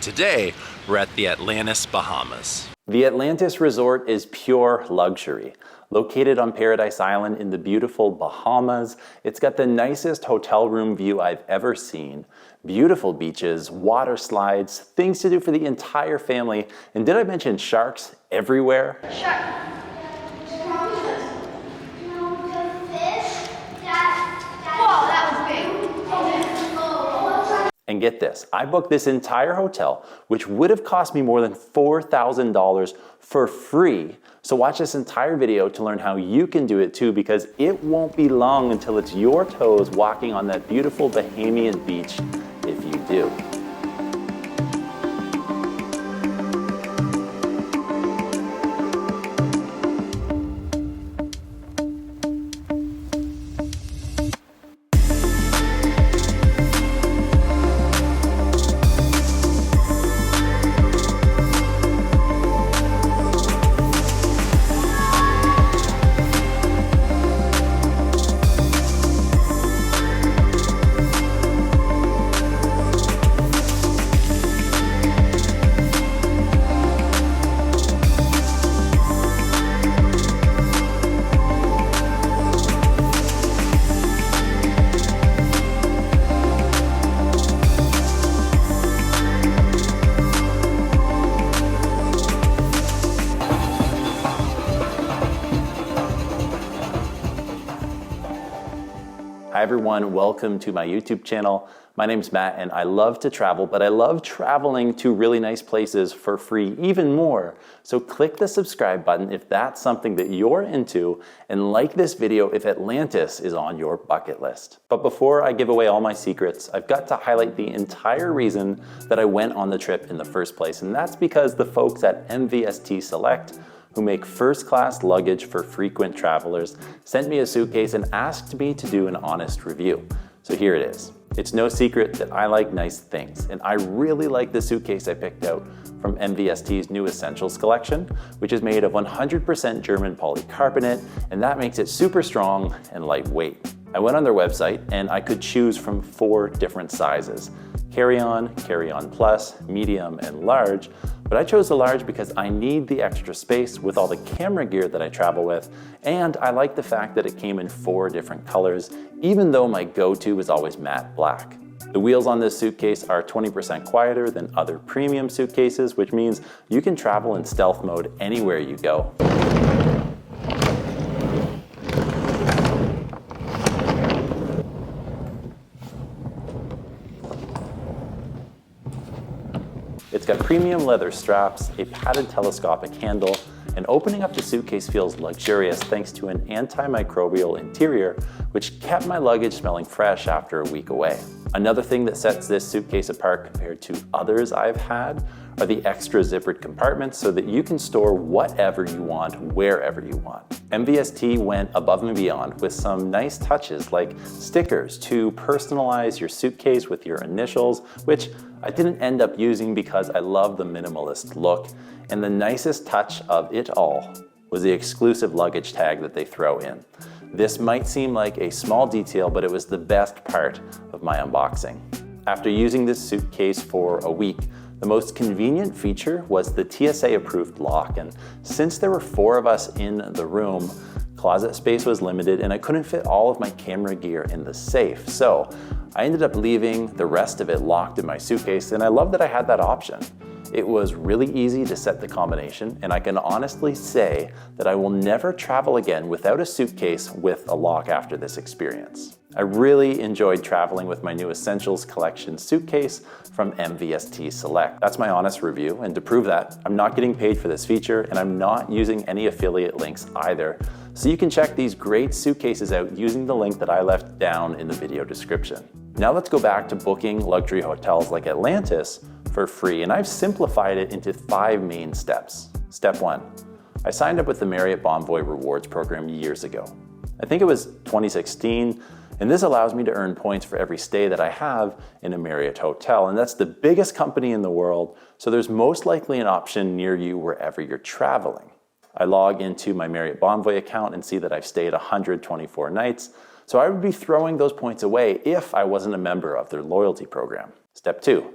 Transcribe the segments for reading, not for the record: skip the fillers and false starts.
Today, we're at the Atlantis Bahamas. The Atlantis Resort is pure luxury. Located on Paradise Island in the beautiful Bahamas, it's got the nicest hotel room view I've ever seen. Beautiful beaches, water slides, things to do for the entire family. And did I mention sharks everywhere? Shark. And get this, I booked this entire hotel, which would have cost me more than $4,000 for free. So watch this entire video to learn how you can do it too, because it won't be long until it's your toes walking on that beautiful Bahamian beach if you do. Hi everyone, welcome to my YouTube channel. My name's Matt and I love to travel, but I love traveling to really nice places for free even more. So click the subscribe button if that's something that you're into, and like this video if Atlantis is on your bucket list. But before I give away all my secrets, I've got to highlight the entire reason that I went on the trip in the first place, and that's because the folks at MVST Select, who make first-class luggage for frequent travelers, sent me a suitcase and asked me to do an honest review. So here it is. It's no secret that I like nice things, and I really like the suitcase I picked out from MVST's new Essentials collection, which is made of 100% German polycarbonate, and that makes it super strong and lightweight. I went on their website and I could choose from 4 different sizes: carry-on, carry-on plus, medium, and large. But I chose the large because I need the extra space with all the camera gear that I travel with, and I like the fact that it came in 4 different colors, even though my go-to is always matte black. The wheels on this suitcase are 20% quieter than other premium suitcases, which means you can travel in stealth mode anywhere you go. It's got premium leather straps, a padded telescopic handle, and opening up the suitcase feels luxurious thanks to an antimicrobial interior, which kept my luggage smelling fresh after a week away. Another thing that sets this suitcase apart compared to others I've had are the extra zippered compartments so that you can store whatever you want, wherever you want. MVST went above and beyond with some nice touches like stickers to personalize your suitcase with your initials, which I didn't end up using because I love the minimalist look. And the nicest touch of it all was the exclusive luggage tag that they throw in. This might seem like a small detail, but it was the best part of my unboxing. After using this suitcase for a week, the most convenient feature was the TSA-approved lock, and since there were 4 of us in the room, closet space was limited and I couldn't fit all of my camera gear in the safe. So I ended up leaving the rest of it locked in my suitcase, and I love that I had that option. It was really easy to set the combination, and I can honestly say that I will never travel again without a suitcase with a lock after this experience. I really enjoyed traveling with my new Essentials collection suitcase from MVST Select. That's my honest review, and to prove that, I'm not getting paid for this feature and I'm not using any affiliate links either. So you can check these great suitcases out using the link that I left down in the video description. Now let's go back to booking luxury hotels like Atlantis for free, and I've simplified it into 5 main steps. Step 1, I signed up with the Marriott Bonvoy Rewards program years ago. I think it was 2016, and this allows me to earn points for every stay that I have in a Marriott hotel, and that's the biggest company in the world, so there's most likely an option near you wherever you're traveling. I log into my Marriott Bonvoy account and see that I've stayed 124 nights, so I would be throwing those points away if I wasn't a member of their loyalty program. Step 2,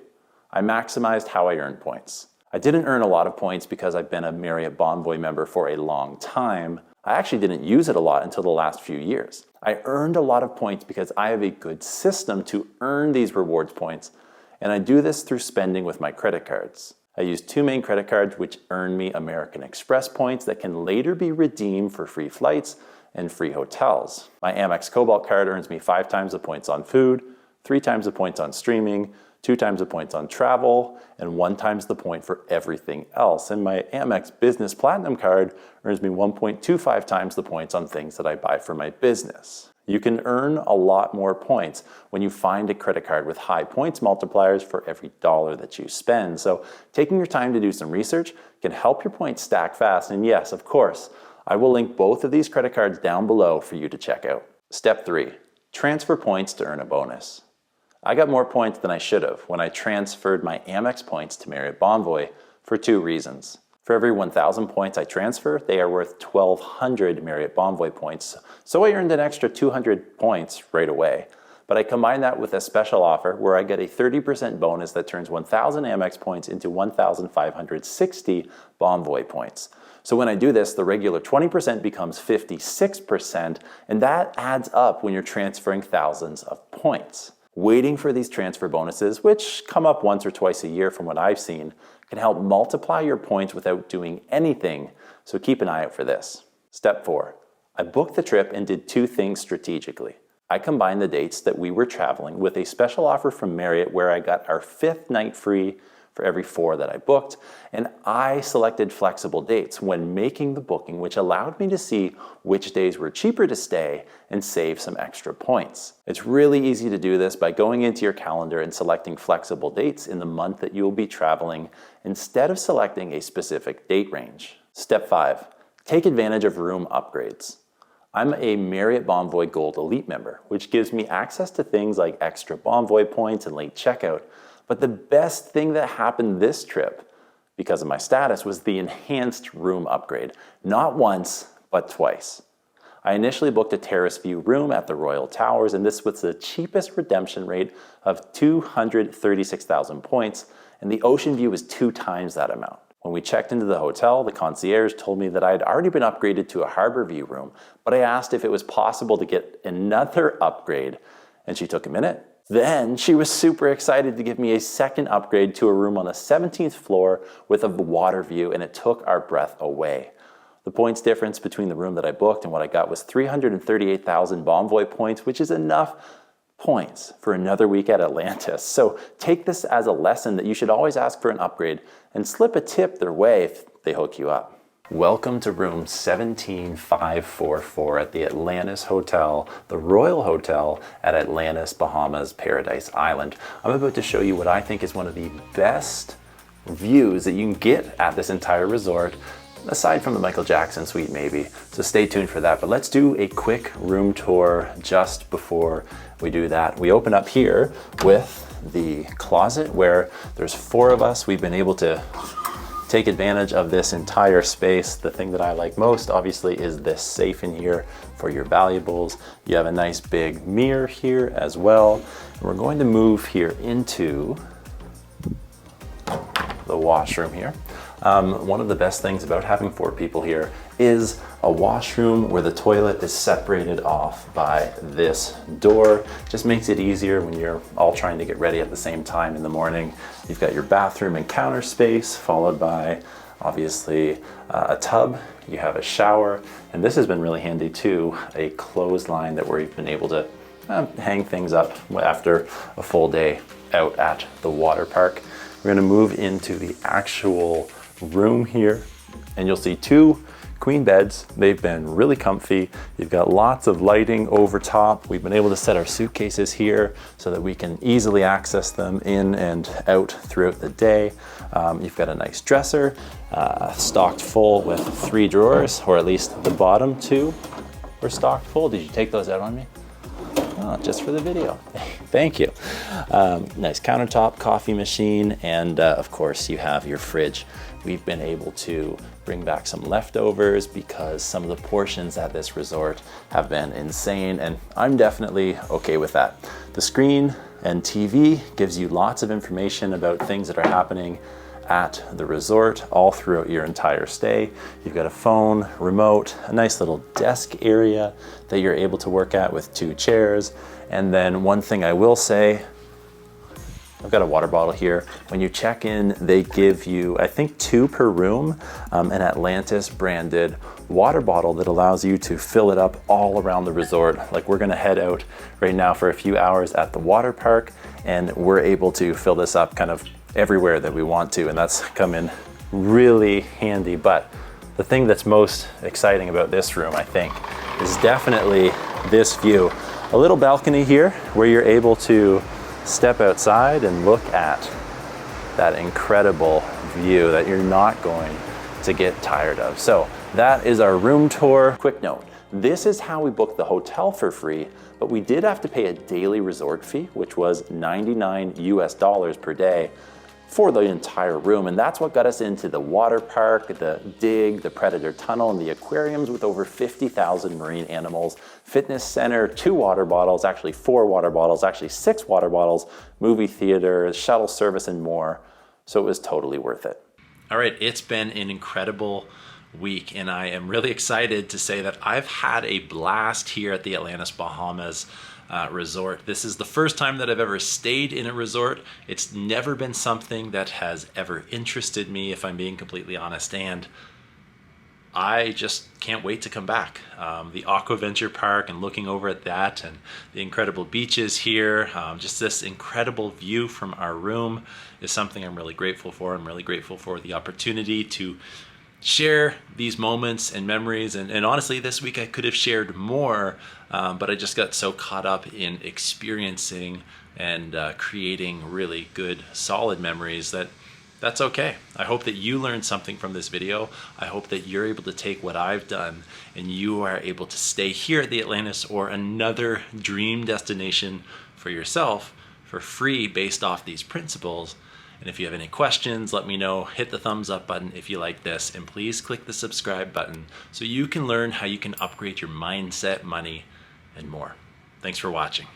I maximized how I earned points. I didn't earn a lot of points because I've been a Marriott Bonvoy member for a long time. I actually didn't use it a lot until the last few years. I earned a lot of points because I have a good system to earn these rewards points, and I do this through spending with my credit cards. I use two main credit cards which earn me American Express points that can later be redeemed for free flights and free hotels. My Amex Cobalt card earns me 5 times the points on food, 3 times the points on streaming, 2 times the points on travel, and 1 times the point for everything else. And my Amex Business Platinum card earns me 1.25 times the points on things that I buy for my business. You can earn a lot more points when you find a credit card with high points multipliers for every dollar that you spend. So taking your time to do some research can help your points stack fast. And yes, of course, I will link both of these credit cards down below for you to check out. Step 3, transfer points to earn a bonus. I got more points than I should have when I transferred my Amex points to Marriott Bonvoy for 2 reasons. For every 1,000 points I transfer, they are worth 1,200 Marriott Bonvoy points, so I earned an extra 200 points right away. But I combine that with a special offer where I get a 30% bonus that turns 1,000 Amex points into 1,560 Bonvoy points. So when I do this, the regular 20% becomes 56%, and that adds up when you're transferring thousands of points. Waiting for these transfer bonuses, which come up once or twice a year from what I've seen, can help multiply your points without doing anything, so keep an eye out for this. Step 4, I booked the trip and did 2 things strategically. I combined the dates that we were traveling with a special offer from Marriott where I got our 5th night free for every 4 that I booked, and I selected flexible dates when making the booking, which allowed me to see which days were cheaper to stay and save some extra points. It's really easy to do this by going into your calendar and selecting flexible dates in the month that you'll be traveling instead of selecting a specific date range. Step 5, take advantage of room upgrades. I'm a Marriott Bonvoy Gold Elite member, which gives me access to things like extra Bonvoy points and late checkout. But the best thing that happened this trip, because of my status, was the enhanced room upgrade. Not once, but twice. I initially booked a terrace view room at the Royal Towers, and this was the cheapest redemption rate of 236,000 points, and the Oceanview was 2 times that amount. When we checked into the hotel, the concierge told me that I had already been upgraded to a harbor view room, but I asked if it was possible to get another upgrade, and she took a minute. Then she was super excited to give me a second upgrade to a room on the 17th floor with a water view, and it took our breath away. The points difference between the room that I booked and what I got was 338,000 Bonvoy points, which is enough points for another week at Atlantis. So take this as a lesson that you should always ask for an upgrade and slip a tip their way if they hook you up. Welcome to room 17544 at the Atlantis Hotel, the Royal Hotel at Atlantis Bahamas, Paradise Island. I'm about to show you what I think is one of the best views that you can get at this entire resort, aside from the Michael Jackson suite maybe. So stay tuned for that, but let's do a quick room tour just before we do that. We open up here with the closet where there's 4 of us. We've been able to take advantage of this entire space. The thing that I like most, obviously, is this safe in here for your valuables. You have a nice big mirror here as well. And we're going to move here into the washroom here. One of the best things about having 4 people here is a washroom where the toilet is separated off by this door. Just makes it easier when you're all trying to get ready at the same time in the morning. You've got your bathroom and counter space, followed by obviously a tub. You have a shower, and this has been really handy too, a clothesline that we've been able to hang things up after a full day out at the water park. We're gonna move into the actual room here, and you'll see 2 queen beds. They've been really comfy. You've got lots of lighting over top. We've been able to set our suitcases here so that we can easily access them in and out throughout the day. You've got a nice dresser, stocked full with 3 drawers, or at least the bottom 2 were stocked full. Did you take those out on me? Oh, just for the video. Thank you. Nice countertop, coffee machine, and of course you have your fridge. We've been able to bring back some leftovers because some of the portions at this resort have been insane, and I'm definitely okay with that. The screen and TV gives you lots of information about things that are happening at the resort all throughout your entire stay. You've got a phone, remote, a nice little desk area that you're able to work at with 2 chairs. And then one thing I will say, I've got a water bottle here. When you check in, they give you, I think 2 per room, an Atlantis branded water bottle that allows you to fill it up all around the resort. Like, we're gonna head out right now for a few hours at the water park, and we're able to fill this up kind of everywhere that we want to, and that's come in really handy. But the thing that's most exciting about this room, I think, is definitely this view. A little balcony here where you're able to step outside and look at that incredible view that you're not going to get tired of. So that is our room tour. Quick note, this is how we booked the hotel for free, but we did have to pay a daily resort fee, which was $99 US per day for the entire room. And that's what got us into the water park, the dig, the predator tunnel, and the aquariums with over 50,000 marine animals, fitness center, 2 water bottles, actually 4 water bottles, actually 6 water bottles, movie theater, shuttle service, and more. So it was totally worth it. All right, it's been an incredible week, and I am really excited to say that I've had a blast here at the Atlantis Bahamas resort. This is the first time that I've ever stayed in a resort. It's never been something that has ever interested me, if I'm being completely honest, and I just can't wait to come back. The Aquaventure Park and looking over at that, and the incredible beaches here, just this incredible view from our room is something I'm really grateful for. I'm really grateful for the opportunity to share these moments and memories, and honestly this week I could have shared more, but I just got so caught up in experiencing and creating really good solid memories that's okay. I hope that you learned something from this video. I hope that you're able to take what I've done and you are able to stay here at the Atlantis or another dream destination for yourself for free based off these principles. And if you have any questions, let me know. Hit the thumbs up button if you like this, and please click the subscribe button so you can learn how you can upgrade your mindset, money, and more. Thanks for watching.